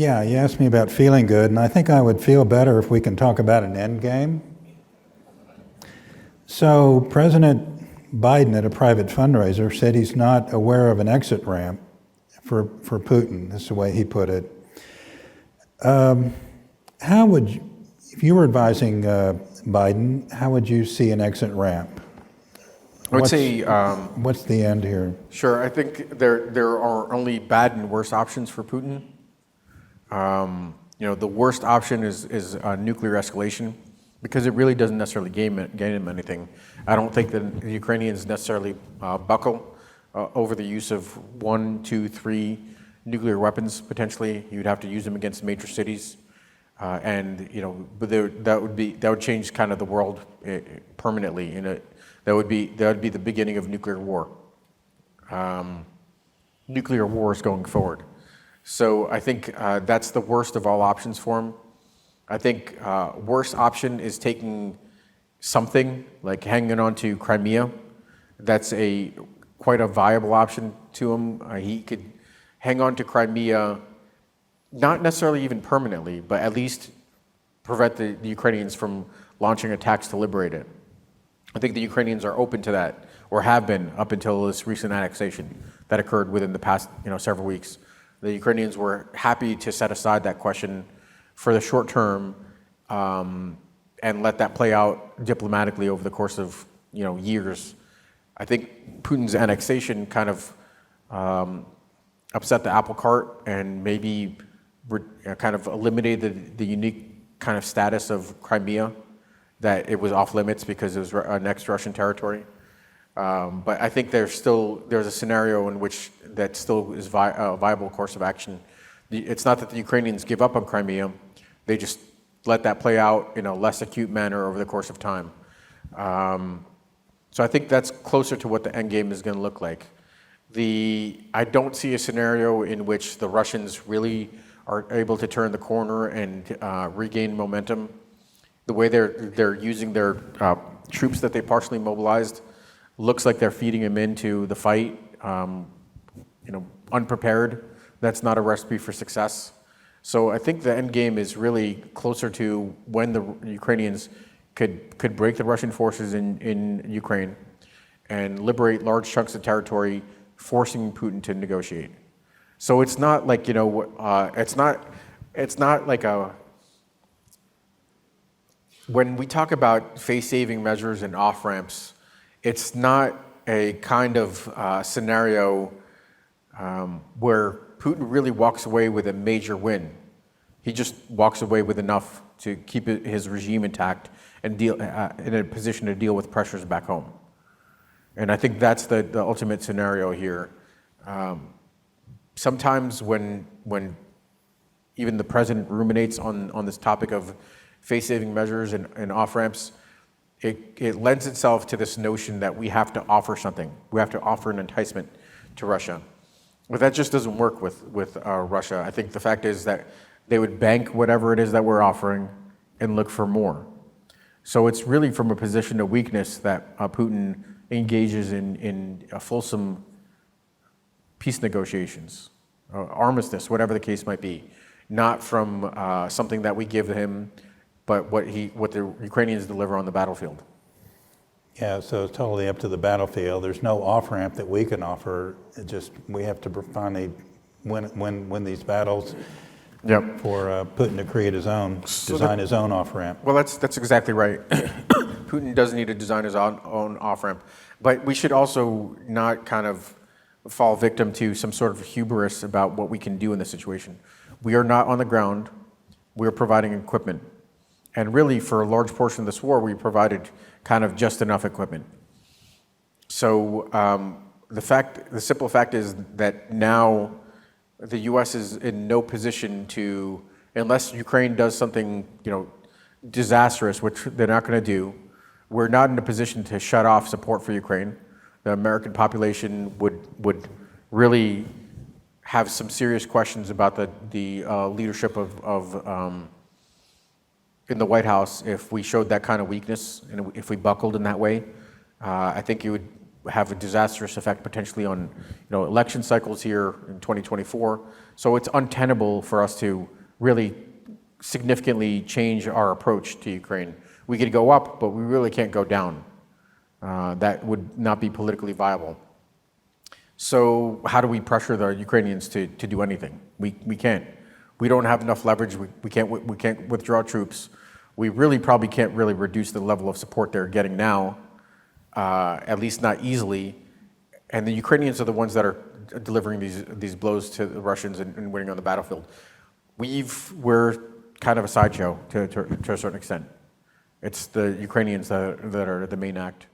Yeah, you asked me about feeling good, and I think I would feel better if we can talk about an end game. So President Biden at a private fundraiser said he's not aware of an exit ramp for Putin. That's the way he put it. How would you, if you were advising Biden, how would you see an exit ramp? I would say, what's the end here? Sure, I think there are only bad and worse options for Putin. The worst option is nuclear escalation, because it really doesn't necessarily gain him anything. I don't think that the Ukrainians necessarily buckle over the use of 1, 2, 3 nuclear weapons. Potentially, you'd have to use them against major cities, but that would change kind of the world permanently. That would be the beginning of nuclear war. Nuclear wars going forward. So I think that's the worst of all options for him. I think worst option is taking something like hanging on to Crimea. That's quite a viable option to him. He could hang on to Crimea, not necessarily even permanently, but at least prevent the Ukrainians from launching attacks to liberate it. I think the Ukrainians are open to that, or have been up until this recent annexation that occurred within the past several weeks. The Ukrainians were happy to set aside that question for the short term and let that play out diplomatically over the course of years. I think Putin's annexation kind of upset the apple cart and maybe kind of eliminated the unique kind of status of Crimea, that it was off limits because it was annexed Russian territory. But I think there's a scenario in which that still is a viable course of action. It's not that the Ukrainians give up on Crimea, they just let that play out in a less acute manner over the course of time. So I think that's closer to what the end game is going to look like. I don't see a scenario in which the Russians really are able to turn the corner and regain momentum. The way they're using their troops that they partially mobilized looks like they're feeding them into the fight, unprepared. That's not a recipe for success. So I think the end game is really closer to when the Ukrainians could break the Russian forces in Ukraine and liberate large chunks of territory, forcing Putin to negotiate. So it's not like it's not like when we talk about face-saving measures and off-ramps, it's not a kind of scenario where Putin really walks away with a major win. He just walks away with enough to keep his regime intact and deal in a position to deal with pressures back home. And I think that's the ultimate scenario here. Sometimes when even the president ruminates on this topic of face-saving measures and off-ramps, it lends itself to this notion that we have to offer something. We have to offer an enticement to Russia. But that just doesn't work with Russia. I think the fact is that they would bank whatever it is that we're offering and look for more. So it's really from a position of weakness that Putin engages in fulsome peace negotiations, armistice, whatever the case might be, not from something that we give him, but what the Ukrainians deliver on the battlefield. Yeah, so it's totally up to the battlefield. There's no off-ramp that we can offer. We have to finally win these battles. Yep. For Putin to create design his own off-ramp. Well, that's exactly right. Putin does need to design his own off-ramp, but we should also not kind of fall victim to some sort of hubris about what we can do in this situation. We are not on the ground. We are providing equipment. And really, for a large portion of this war, we provided kind of just enough equipment. So the simple fact is that now the U.S. is in no position to, unless Ukraine does something, disastrous, which they're not going to do, we're not in a position to shut off support for Ukraine. The American population would really have some serious questions about the leadership of in the White House if we showed that kind of weakness and if we buckled in that way. I think it would have a disastrous effect potentially on election cycles here in 2024, So it's untenable for us to really significantly change our approach to Ukraine. We could go up, but we really can't go down. That would not be politically viable. So how do we pressure the Ukrainians to do anything? We can't. We don't have enough leverage. We can't withdraw troops. We really probably can't really reduce the level of support they're getting now, at least not easily. And the Ukrainians are the ones that are delivering these blows to the Russians and winning on the battlefield. We're kind of a sideshow to a certain extent. It's the Ukrainians that are the main act.